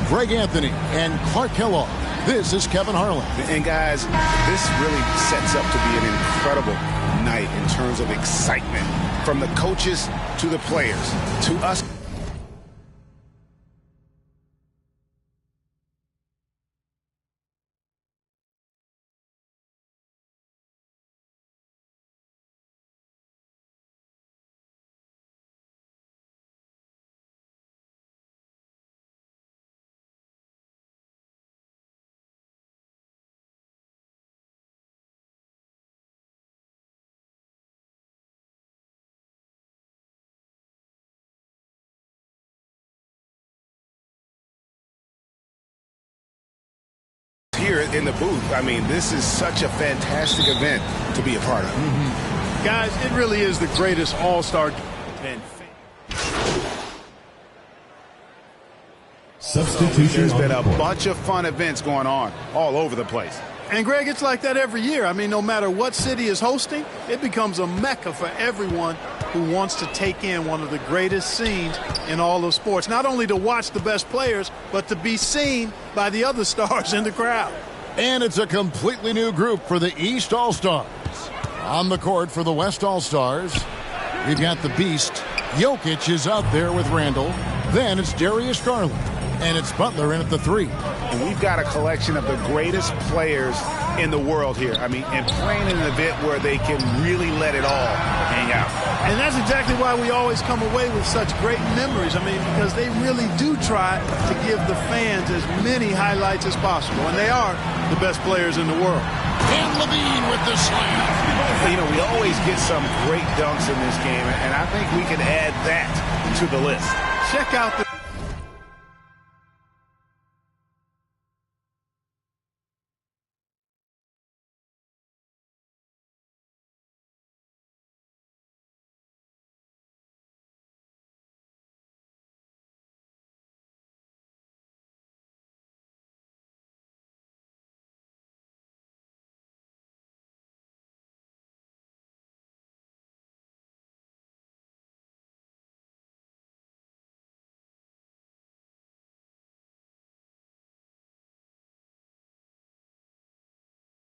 Greg Anthony and Clark Kellogg. This is Kevin Harlan. And guys, this really sets up to be an incredible night in terms of excitement. From the coaches to the players to us. Here in the booth, I mean, this is such a fantastic event to be a part of. Guys, it really is the greatest all-star event. Substitution. There's been a bunch of fun events going on all over the place. And, Greg, it's like that every year. I mean, no matter what city is hosting, it becomes a mecca for everyone who wants to take in one of the greatest scenes in all of sports. Not only to watch the best players, but to be seen by the other stars in the crowd. And it's a completely new group for the East All-Stars. On the court for the West All-Stars, we've got the Beast. Jokic is out there with Randall. Then it's Darius Garland. And it's Butler in at the 3. And we've got a collection of the greatest players in the world here. I mean, and playing in an event where they can really let it all hang out. And that's exactly why we always come away with such great memories. I mean, because they really do try to give the fans as many highlights as possible. And they are the best players in the world. And Levine with the slam. You know, we always get some great dunks in this game, and I think we can add that to the list. Check out the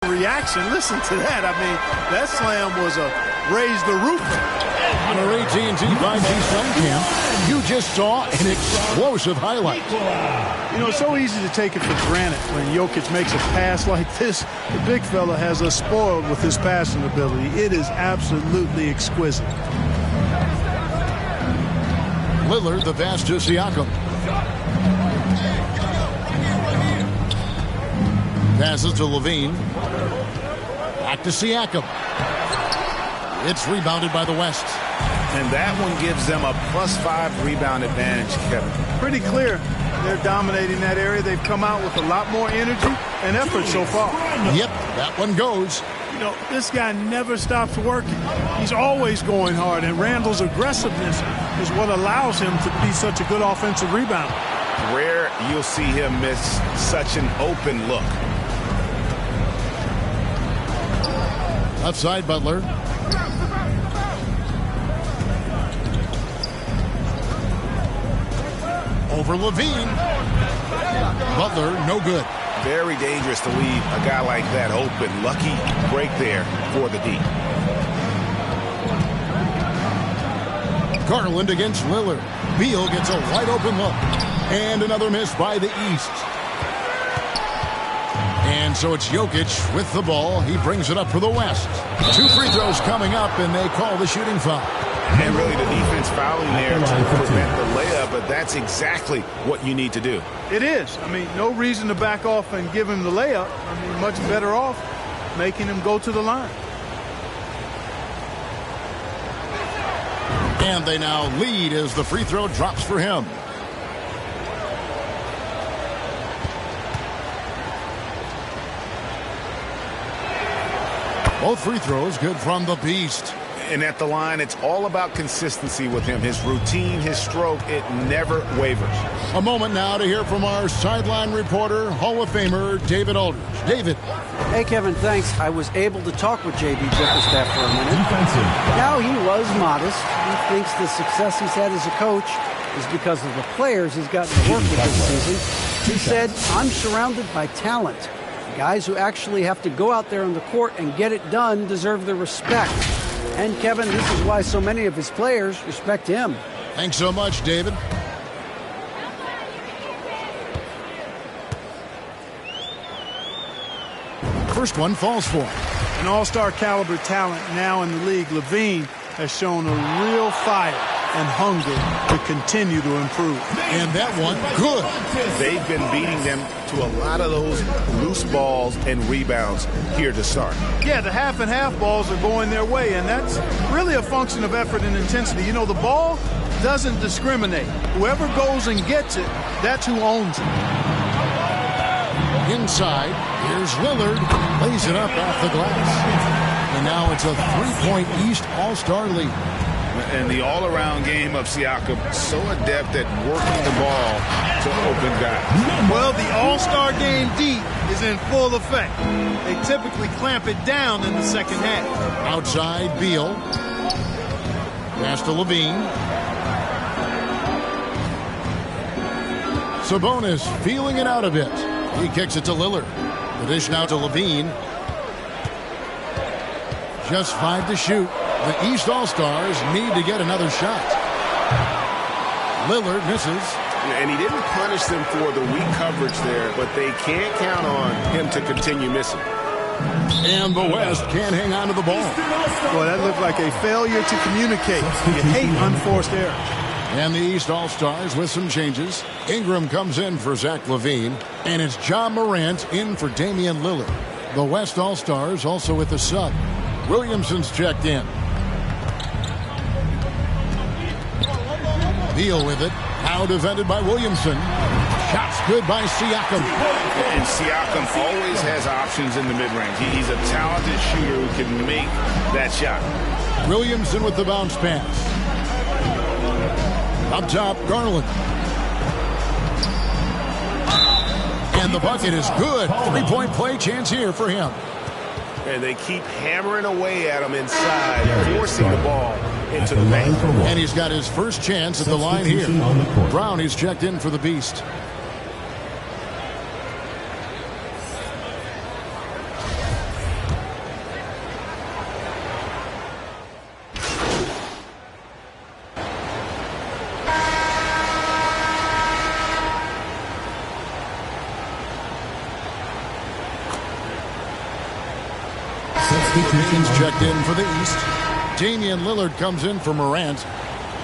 reaction. Listen to that. I mean, that slam was a raise the roof. On our AT&T 5G Sun Cam, you just saw an explosive highlight. You know, it's so easy to take it for granted when Jokic makes a pass like this. The big fella has us spoiled with his passing ability. It is absolutely exquisite. Lillard, the pass to Siakam. Passes to Levine. Back to Siakam. It's rebounded by the West. And that one gives them a +5 rebound advantage, Kevin. Pretty clear. They're dominating that area. They've come out with a lot more energy and effort so far. Yep, that one goes. You know, this guy never stops working. He's always going hard, and Randall's aggressiveness is what allows him to be such a good offensive rebounder. Rare you'll see him miss such an open look. Left side, Butler. Over Levine. Butler, no good. Very dangerous to leave a guy like that open. Lucky break there for the D. Garland against Lillard. Beal gets a wide open look. And another miss by the East. And so it's Jokic with the ball. He brings it up for the West. 2 free throws coming up, and they call the shooting foul. And really the defense fouling there to prevent the layup, but that's exactly what you need to do. It is. I mean, no reason to back off and give him the layup. I mean, much better off making him go to the line. And they now lead as the free throw drops for him. Both free throws good from the Beast. And at the line, it's all about consistency with him. His routine, his stroke, it never wavers. A moment now to hear from our sideline reporter, Hall of Famer David Aldridge. David. Hey, Kevin, thanks. I was able to talk with J.B. Bickerstaff for a minute. Now, he was modest. He thinks the success he's had as a coach is because of the players he's gotten to work with this season. He said, "I'm surrounded by talent. Guys who actually have to go out there on the court and get it done deserve the respect." And Kevin, this is why so many of his players respect him. Thanks so much, David. First one falls for him. An all-star caliber talent now in the league, LaVine has shown a real fire and hunger to continue to improve. And that one, good. They've been beating them to a lot of those loose balls and rebounds here to start. Yeah, the half and half balls are going their way, and that's really a function of effort and intensity. You know, the ball doesn't discriminate. Whoever goes and gets it, that's who owns it. Inside, here's Lillard, lays it up off the glass. And now it's a three-point East All-Star lead. And the all-around game of Siakam, so adept at working the ball to open guys. Well, the All-Star game deep is in full effect. They typically clamp it down in the second half. Outside, Beal. Pass to LaVine. Sabonis feeling it out a bit. He kicks it to Lillard. The dish now to LaVine. Just 5 to shoot. The East All-Stars need to get another shot. Lillard misses. And he didn't punish them for the weak coverage there, but they can't count on him to continue missing. And the West can't hang on to the ball. Boy, that looked like a failure to communicate. You hate unforced errors. And the East All-Stars with some changes. Ingram comes in for Zach LaVine. And it's John Morant in for Damian Lillard. The West All-Stars also with the sub. Williamson's checked in. Beal with it. Now defended by Williamson. Shots good by Siakam. And Siakam always has options in the mid-range. He's a talented shooter who can make that shot. Williamson with the bounce pass. Up top, Garland. And the bucket is good. Three-point play chance here for him. And they keep hammering away at him inside, forcing the ball into the paint. And he's got his first chance at the line here. Brown is checked in for the Beast. Green's checked in for the East. Damian Lillard comes in for Morant.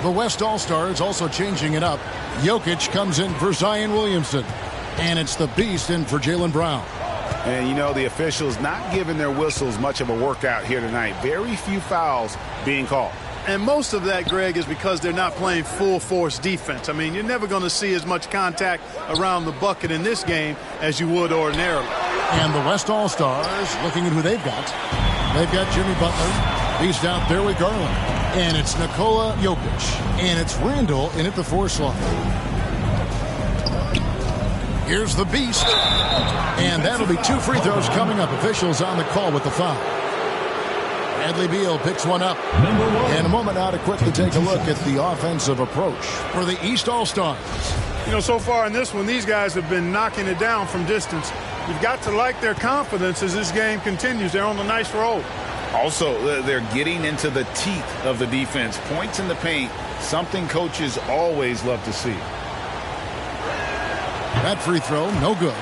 The West All-Stars also changing it up. Jokic comes in for Zion Williamson. And it's the Beast in for Jaylen Brown. And, you know, the officials not giving their whistles much of a workout here tonight. Very few fouls being called. And most of that, Greg, is because they're not playing full-force defense. I mean, you're never going to see as much contact around the bucket in this game as you would ordinarily. And the West All-Stars looking at who they've got. They've got Jimmy Butler. He's out there with Garland. And it's Nikola Jokic. And it's Randall in at the 4 slot. Here's the Beast. And that'll be 2 free throws coming up. Officials on the call with the foul. Bradley Beal picks one up. And a moment now to quickly take a look at the offensive approach for the East All-Stars. You know, so far in this one, these guys have been knocking it down from distance. You've got to like their confidence as this game continues. They're on a nice roll. Also, they're getting into the teeth of the defense. Points in the paint, something coaches always love to see. That free throw, no good.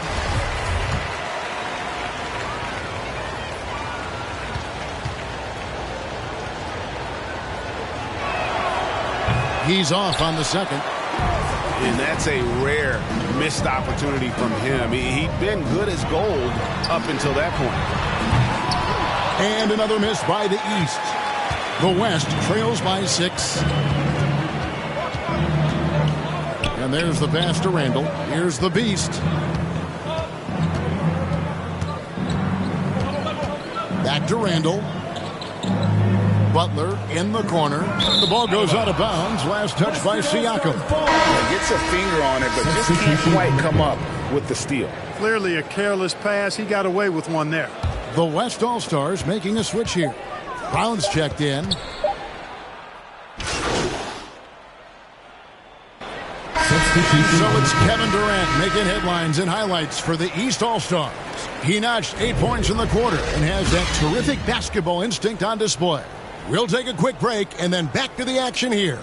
He's off on the second. And that's a rare missed opportunity from him. He'd been good as gold up until that point. And another miss by the East. The West trails by 6. And there's the pass to Randall. Here's the Beast. Back to Randall. Butler in the corner. The ball goes out of bounds. Last touch by Siakam. Gets a finger on it, but just can't quite come up with the steal. Clearly a careless pass. He got away with one there. The West All-Stars making a switch here. Brown's checked in. So it's Kevin Durant making headlines and highlights for the East All-Stars. He notched 8 points in the quarter and has that terrific basketball instinct on display. We'll take a quick break and then back to the action here.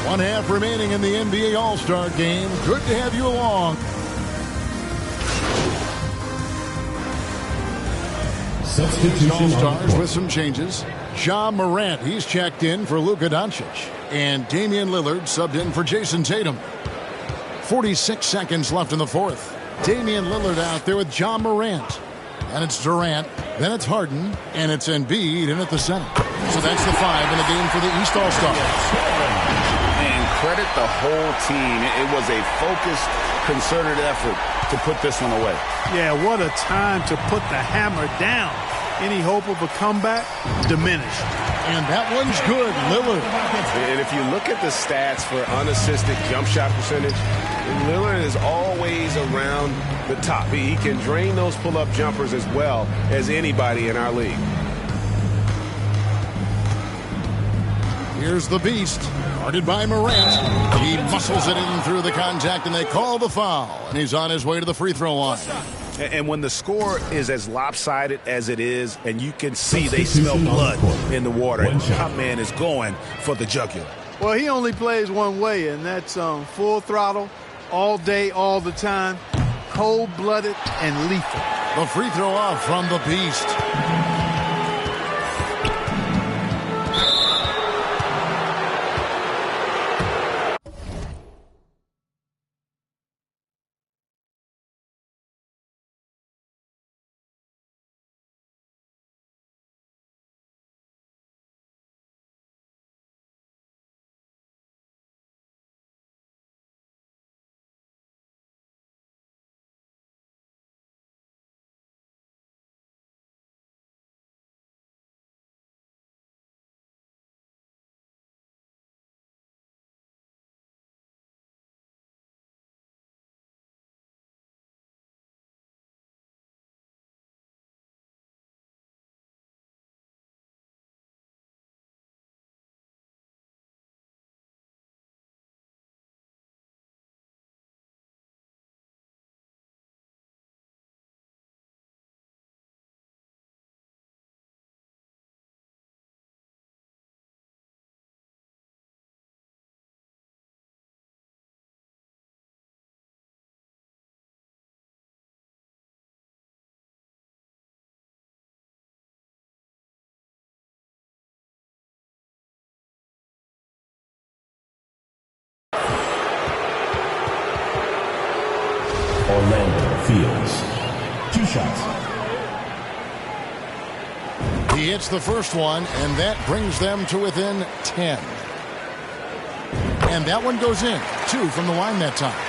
One half remaining in the NBA All-Star game. Good to have you along. All-Stars with some changes. Ja Morant, he's checked in for Luka Doncic. And Damian Lillard subbed in for Jason Tatum. 46 seconds left in the fourth. Damian Lillard out there with Ja Morant. Then it's Durant. Then it's Harden. And it's Embiid in at the center. So that's the 5 in the game for the East All-Stars. Credit the whole team. It was a focused, concerted effort to put this one away. Yeah, what a time to put the hammer down. Any hope of a comeback diminished. And that one's good, Lillard. And if you look at the stats for unassisted jump shot percentage, Lillard is always around the top. He can drain those pull-up jumpers as well as anybody in our league. Here's the beast, guarded by Morant. He muscles it in through the contact, and they call the foul. And he's on his way to the free throw line. And when the score is as lopsided as it is, and you can see they smell blood in the water, top man is going for the jugular. Well, he only plays one way, and that's full throttle, all day, all the time, cold-blooded and lethal. The free throw off from the beast. Orlando Fields. 2 shots. He hits the first one, and that brings them to within 10. And that one goes in. 2 from the line that time.